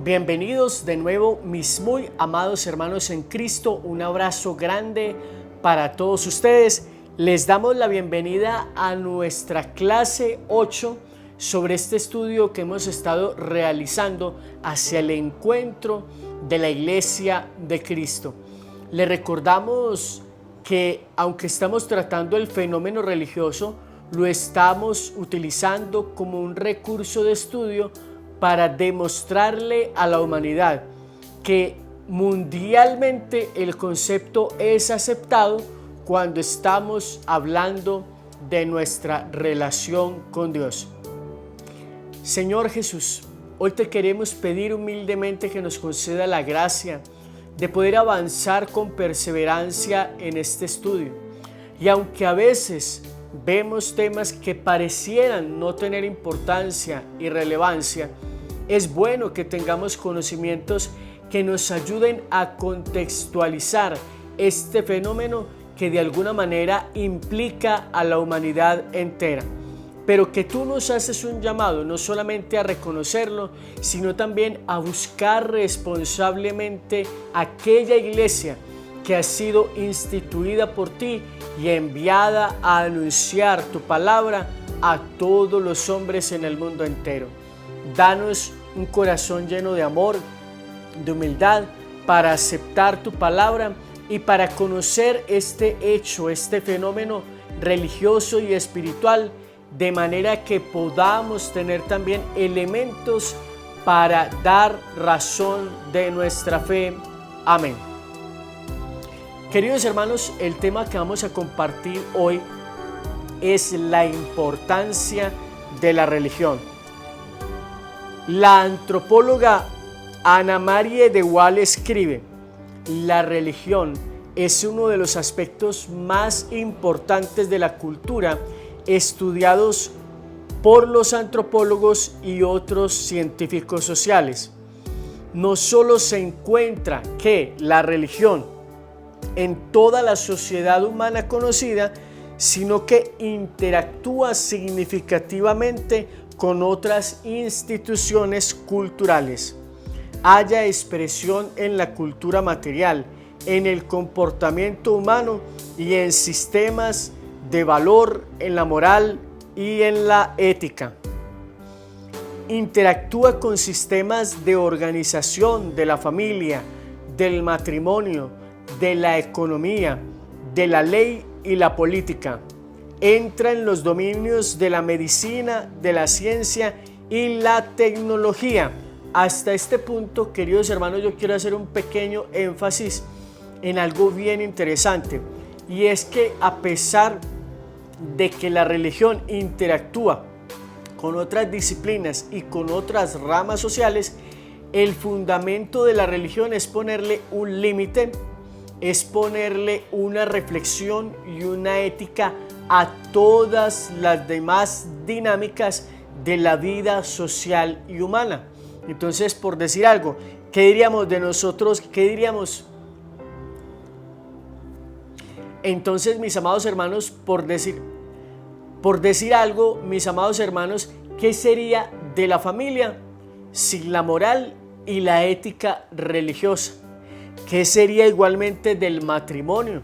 Bienvenidos de nuevo, mis muy amados hermanos en Cristo. Un abrazo grande para todos ustedes. Les damos la bienvenida a nuestra clase 8 sobre este estudio que hemos estado realizando hacia el encuentro de la Iglesia de Cristo. Les recordamos que aunque estamos tratando el fenómeno religioso, lo estamos utilizando como un recurso de estudio para demostrarle a la humanidad que mundialmente el concepto es aceptado cuando estamos hablando de nuestra relación con Dios. Señor Jesús, hoy te queremos pedir humildemente que nos conceda la gracia de poder avanzar con perseverancia en este estudio. Y aunque a veces vemos temas que parecieran no tener importancia y relevancia, es bueno que tengamos conocimientos que nos ayuden a contextualizar este fenómeno que de alguna manera implica a la humanidad entera. Pero que tú nos haces un llamado no solamente a reconocerlo, sino también a buscar responsablemente aquella iglesia que ha sido instituida por ti y enviada a anunciar tu palabra a todos los hombres en el mundo entero. Danos un corazón lleno de amor, de humildad, para aceptar tu palabra y para conocer este hecho, este fenómeno religioso y espiritual, de manera que podamos tener también elementos para dar razón de nuestra fe. Amén. Queridos hermanos, el tema que vamos a compartir hoy es la importancia de la religión. La antropóloga Anna Marie de Waal escribe: la religión es uno de los aspectos más importantes de la cultura estudiados por los antropólogos y otros científicos sociales. No solo se encuentra que la religión en toda la sociedad humana conocida, sino que interactúa significativamente con otras instituciones culturales. Haya expresión en la cultura material, en el comportamiento humano y en sistemas de valor, en la moral y en la ética. Interactúa con sistemas de organización de la familia, del matrimonio, de la economía, de la ley y la política. Entra en los dominios de la medicina, de la ciencia y la tecnología. Hasta este punto, queridos hermanos, yo quiero hacer un pequeño énfasis en algo bien interesante, y es que a pesar de que la religión interactúa con otras disciplinas y con otras ramas sociales, el fundamento de la religión es ponerle un límite, es ponerle una reflexión y una ética a todas las demás dinámicas de la vida social y humana. Entonces, por decir algo, ¿qué diríamos de nosotros? ¿Qué diríamos? Entonces, mis amados hermanos, por decir algo, mis amados hermanos, ¿qué sería de la familia sin la moral y la ética religiosa? ¿Qué sería igualmente del matrimonio,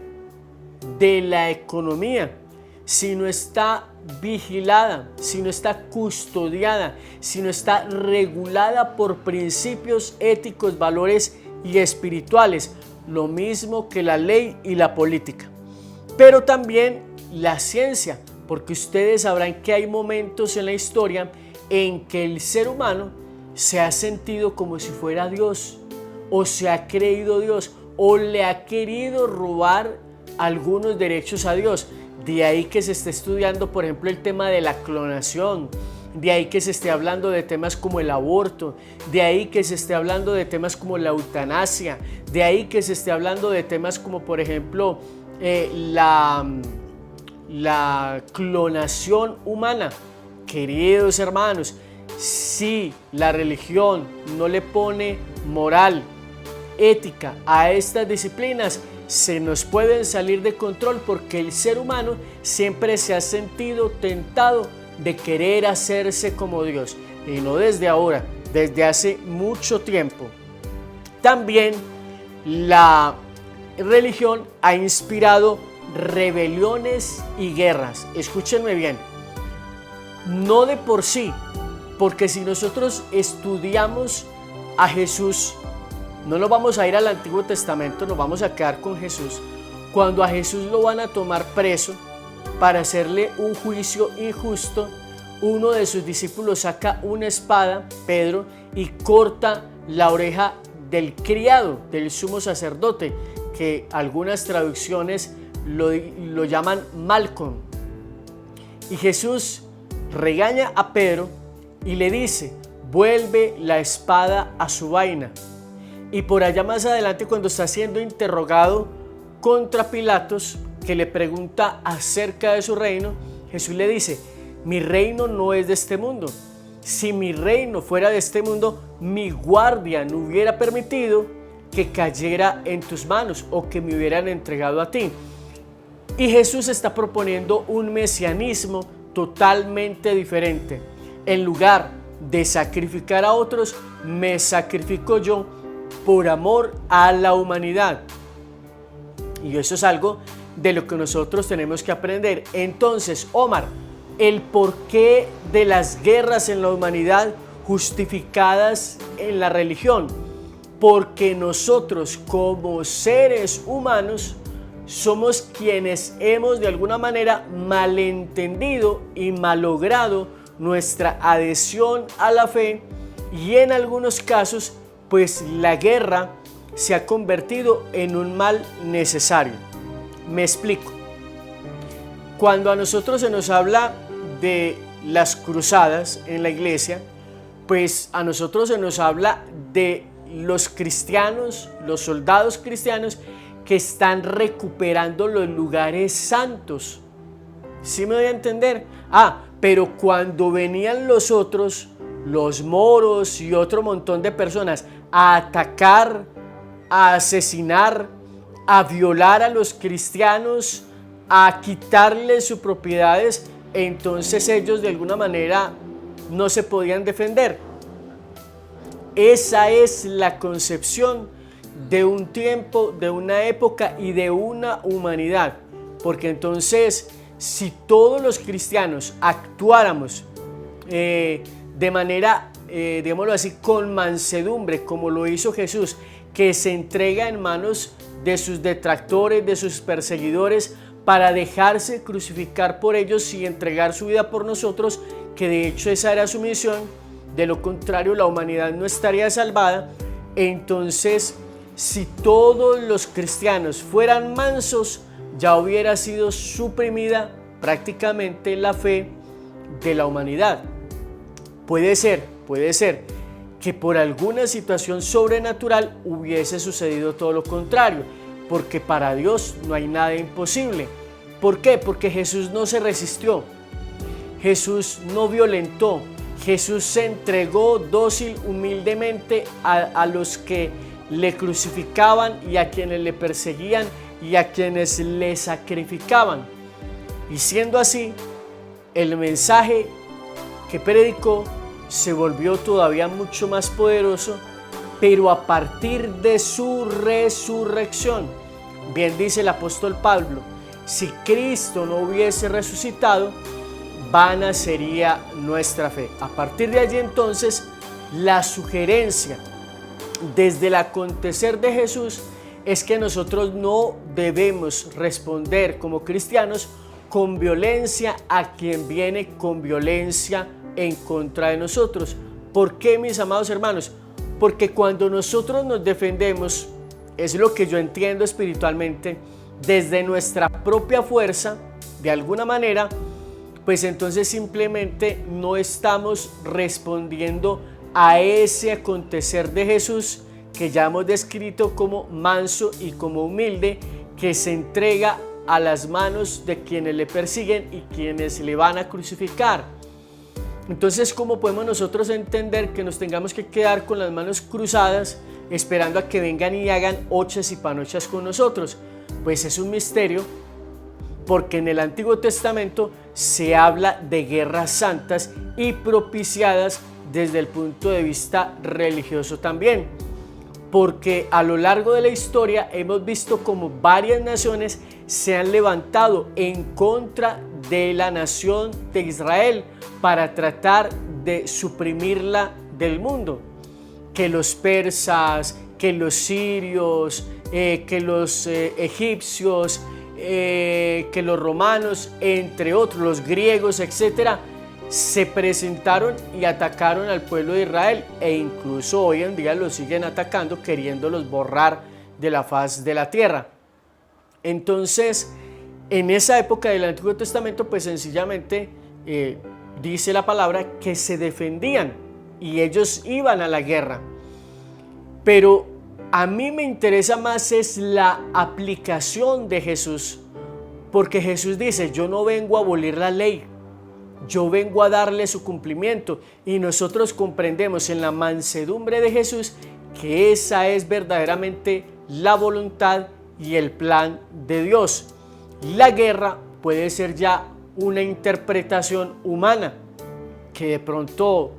de la economía, si no está vigilada, si no está custodiada, si no está regulada por principios éticos, valores y espirituales? Lo mismo que la ley y la política. Pero también la ciencia, porque ustedes sabrán que hay momentos en la historia en que el ser humano se ha sentido como si fuera Dios, o se ha creído Dios, o le ha querido robar algunos derechos a Dios. De ahí que se esté estudiando, por ejemplo, el tema de la clonación, de ahí que se esté hablando de temas como el aborto, de ahí que se esté hablando de temas como la eutanasia, de ahí que se esté hablando de temas como, por ejemplo, la clonación humana. Queridos hermanos, si la religión no le pone moral, ética a estas disciplinas, se nos pueden salir de control, porque el ser humano siempre se ha sentido tentado de querer hacerse como Dios, y no desde ahora, desde hace mucho tiempo. También la religión ha inspirado rebeliones y guerras. Escúchenme bien, no de por sí, porque si nosotros estudiamos a Jesús, no nos vamos a ir al Antiguo Testamento, nos vamos a quedar con Jesús. Cuando a Jesús lo van a tomar preso para hacerle un juicio injusto, uno de sus discípulos saca una espada, Pedro, y corta la oreja del criado del sumo sacerdote, que algunas traducciones lo llaman Malcolm. Y Jesús regaña a Pedro y le dice: vuelve la espada a su vaina. Y por allá más adelante, cuando está siendo interrogado contra Pilatos, que le pregunta acerca de su reino, Jesús le dice: mi reino no es de este mundo. Si mi reino fuera de este mundo, mi guardia no hubiera permitido que cayera en tus manos o que me hubieran entregado a ti. Y Jesús está proponiendo un mesianismo totalmente diferente. En lugar de sacrificar a otros, me sacrifico yo por amor a la humanidad. Y eso es algo de lo que nosotros tenemos que aprender. Entonces, Omar, el porqué de las guerras en la humanidad justificadas en la religión, porque nosotros como seres humanos somos quienes hemos de alguna manera malentendido y malogrado nuestra adhesión a la fe, y en algunos casos pues la guerra se ha convertido en un mal necesario. Me explico. Cuando a nosotros se nos habla de las cruzadas en la iglesia, pues a nosotros se nos habla de los cristianos, los soldados cristianos que están recuperando los lugares santos. ¿Sí me doy a entender? Pero cuando venían los otros, los moros y otro montón de personas a atacar, a asesinar, a violar a los cristianos, a quitarles sus propiedades, entonces ellos de alguna manera no se podían defender. Esa es la concepción de un tiempo, de una época y de una humanidad. Porque entonces, si todos los cristianos actuáramos de manera, digámoslo así, con mansedumbre, como lo hizo Jesús, que se entrega en manos de sus detractores, de sus perseguidores, para dejarse crucificar por ellos y entregar su vida por nosotros, que de hecho esa era su misión, de lo contrario la humanidad no estaría salvada. Entonces, si todos los cristianos fueran mansos, ya hubiera sido suprimida prácticamente la fe de la humanidad. Puede ser que por alguna situación sobrenatural hubiese sucedido todo lo contrario, porque para Dios no hay nada imposible. ¿Por qué? Porque Jesús no se resistió, Jesús no violentó, Jesús se entregó dócil, humildemente a los que le crucificaban y a quienes le perseguían y a quienes le sacrificaban. Y siendo así, el mensaje que predicó se volvió todavía mucho más poderoso, pero a partir de su resurrección. Bien dice el apóstol Pablo: si Cristo no hubiese resucitado, vana sería nuestra fe. A partir de allí entonces, la sugerencia desde el acontecer de Jesús es que nosotros no debemos responder como cristianos con violencia a quien viene con violencia en contra de nosotros. ¿Por qué, mis amados hermanos? Porque cuando nosotros nos defendemos, es lo que yo entiendo espiritualmente, desde nuestra propia fuerza, de alguna manera, pues entonces simplemente no estamos respondiendo a ese acontecer de Jesús que ya hemos descrito como manso y como humilde, que se entrega a las manos de quienes le persiguen y quienes le van a crucificar. Entonces, ¿cómo podemos nosotros entender que nos tengamos que quedar con las manos cruzadas esperando a que vengan y hagan hochas y panochas con nosotros? Pues es un misterio, porque en el Antiguo Testamento se habla de guerras santas y propiciadas desde el punto de vista religioso también, porque a lo largo de la historia hemos visto como varias naciones se han levantado en contra de la nación de Israel para tratar de suprimirla del mundo, que los persas, que los sirios, que los egipcios, que los romanos, entre otros, los griegos, etcétera, se presentaron y atacaron al pueblo de Israel, e incluso hoy en día los siguen atacando, queriéndolos borrar de la faz de la tierra. Entonces, en esa época del Antiguo Testamento, pues sencillamente dice la palabra que se defendían y ellos iban a la guerra. Pero a mí me interesa más es la aplicación de Jesús, porque Jesús dice: yo no vengo a abolir la ley, yo vengo a darle su cumplimiento, y nosotros comprendemos en la mansedumbre de Jesús que esa es verdaderamente la voluntad y el plan de Dios. La guerra puede ser ya una interpretación humana, que de pronto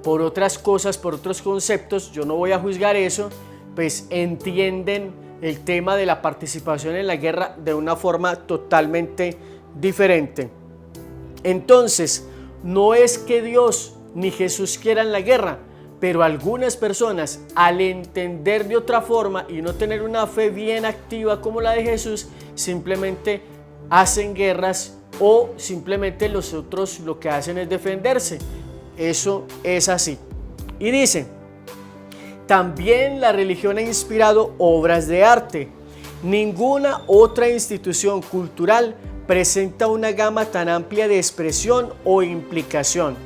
por otras cosas, por otros conceptos, yo no voy a juzgar eso, pues entienden el tema de la participación en la guerra de una forma totalmente diferente. Entonces, no es que Dios ni Jesús quieran la guerra, pero algunas personas, al entender de otra forma y no tener una fe bien activa como la de Jesús, simplemente hacen guerras, o simplemente los otros lo que hacen es defenderse. Eso es así. Y dice: también la religión ha inspirado obras de arte. Ninguna otra institución cultural presenta una gama tan amplia de expresión o implicación.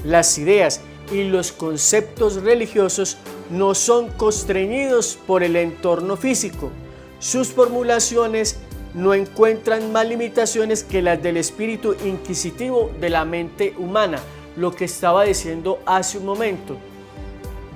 Las ideas y los conceptos religiosos no son constreñidos por el entorno físico. Sus formulaciones no encuentran más limitaciones que las del espíritu inquisitivo de la mente humana. Lo que estaba diciendo hace un momento.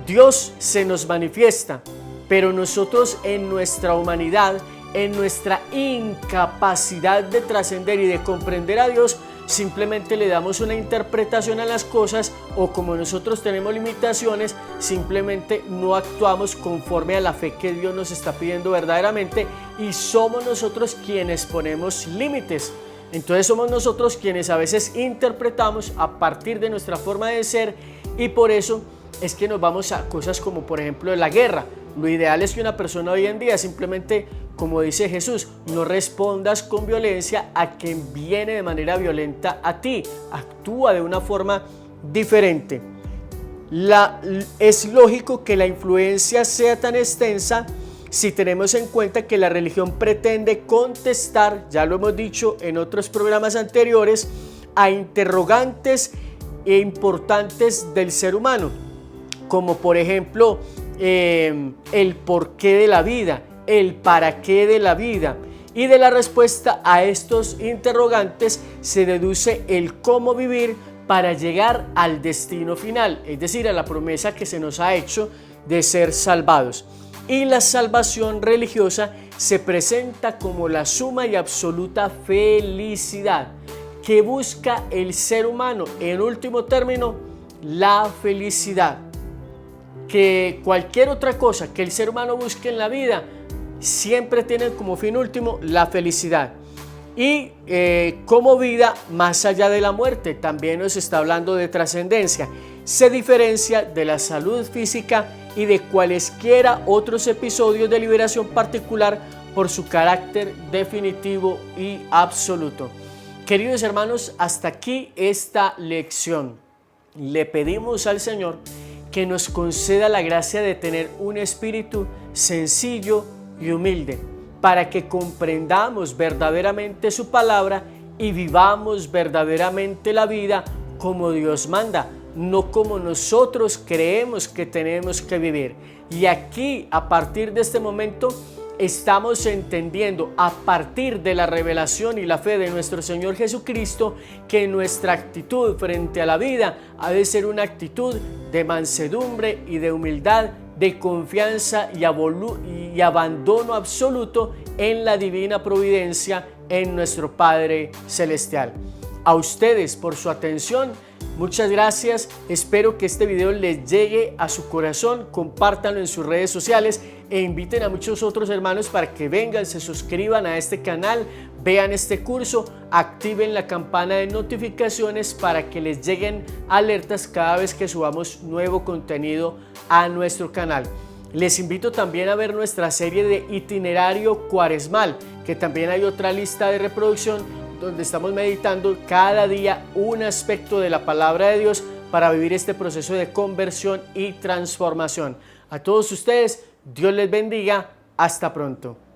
Dios se nos manifiesta, pero nosotros en nuestra humanidad, en nuestra incapacidad de trascender y de comprender a Dios, simplemente le damos una interpretación a las cosas, o como nosotros tenemos limitaciones, simplemente no actuamos conforme a la fe que Dios nos está pidiendo verdaderamente, y somos nosotros quienes ponemos límites. Entonces somos nosotros quienes a veces interpretamos a partir de nuestra forma de ser, y por eso es que nos vamos a cosas como por ejemplo la guerra. Lo ideal es que una persona hoy en día simplemente, como dice Jesús, no respondas con violencia a quien viene de manera violenta a ti, actúa de una forma diferente. Es lógico que la influencia sea tan extensa si tenemos en cuenta que la religión pretende contestar, ya lo hemos dicho en otros programas anteriores, a interrogantes importantes del ser humano, como por ejemplo el porqué de la vida, el para qué de la vida, y de la respuesta a estos interrogantes se deduce el cómo vivir para llegar al destino final, es decir, a la promesa que se nos ha hecho de ser salvados. Y la salvación religiosa se presenta como la suma y absoluta felicidad que busca el ser humano. En último término, la felicidad. Que cualquier otra cosa que el ser humano busque en la vida siempre tiene como fin último la felicidad. Y como vida más allá de la muerte, también nos está hablando de trascendencia. Se diferencia de la salud física y de cualesquiera otros episodios de liberación particular por su carácter definitivo y absoluto. Queridos hermanos, hasta aquí esta lección. Le pedimos al Señor que nos conceda la gracia de tener un espíritu sencillo y humilde, para que comprendamos verdaderamente su palabra y vivamos verdaderamente la vida como Dios manda, no como nosotros creemos que tenemos que vivir. Y aquí, a partir de este momento, estamos entendiendo, a partir de la revelación y la fe de nuestro Señor Jesucristo, que nuestra actitud frente a la vida ha de ser una actitud de mansedumbre y de humildad, de confianza y abandono absoluto en la divina providencia, en nuestro Padre Celestial. A ustedes por su atención Muchas gracias, espero que este video les llegue a su corazón, compártanlo en sus redes sociales e inviten a muchos otros hermanos para que vengan, se suscriban a este canal, vean este curso, activen la campana de notificaciones para que les lleguen alertas cada vez que subamos nuevo contenido a nuestro canal. Les invito también a ver nuestra serie de itinerario cuaresmal, que también hay otra lista de reproducción donde estamos meditando cada día un aspecto de la palabra de Dios para vivir este proceso de conversión y transformación. A todos ustedes, Dios les bendiga. Hasta pronto.